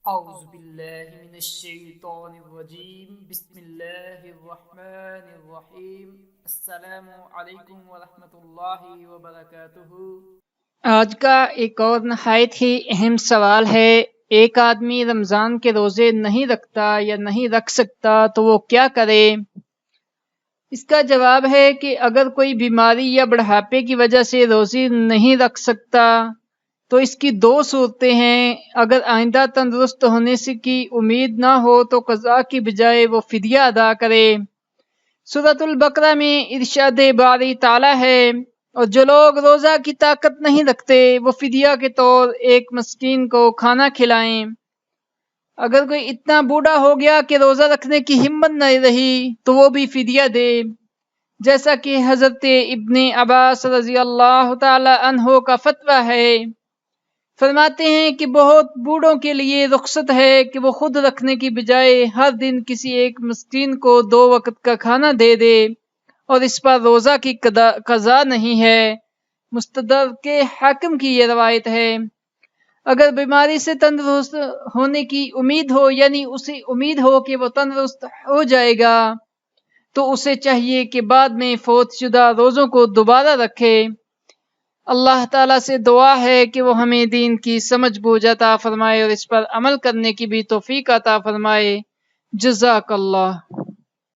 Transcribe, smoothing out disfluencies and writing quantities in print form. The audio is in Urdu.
اعوذ باللہ من الشیطان الرجیم بسم اللہ الرحمن الرحیم السلام علیکم ورحمۃ اللہ وبرکاتہ۔ آج کا ایک اور نہایت ہی اہم سوال ہے، ایک آدمی رمضان کے روزے نہیں رکھتا یا نہیں رکھ سکتا تو وہ کیا کرے؟ اس کا جواب ہے کہ اگر کوئی بیماری یا بڑھاپے کی وجہ سے روزے نہیں رکھ سکتا تو اس کی دو صورتیں ہیں۔ اگر آئندہ تندرست ہونے سے کی امید نہ ہو تو قضاء کی بجائے وہ فدیہ ادا کرے۔ سورۃ البقرہ میں ارشاد باری تعالیٰ ہے، اور جو لوگ روزہ کی طاقت نہیں رکھتے وہ فدیہ کے طور ایک مسکین کو کھانا کھلائیں۔ اگر کوئی اتنا بوڑھا ہو گیا کہ روزہ رکھنے کی ہمت نہ رہی تو وہ بھی فدیہ دے، جیسا کہ حضرت ابن عباس رضی اللہ تعالی عنہ کا فتویٰ ہے۔ فرماتے ہیں کہ بہت بوڑھوں کے لیے رخصت ہے کہ وہ خود رکھنے کی بجائے ہر دن کسی ایک مسکین کو 2 وقت کا کھانا دے دے، اور اس پر روزہ کی قضا نہیں ہے۔ مستدرک حاکم کی یہ روایت ہے۔ اگر بیماری سے تندرست ہونے کی امید ہو، یعنی اسے امید ہو کہ وہ تندرست ہو جائے گا، تو اسے چاہیے کہ بعد میں فوت شدہ روزوں کو دوبارہ رکھے۔ اللہ تعالیٰ سے دعا ہے کہ وہ ہمیں دین کی سمجھ بوجھ عطا فرمائے اور اس پر عمل کرنے کی بھی توفیق عطا فرمائے۔ جزاک اللہ۔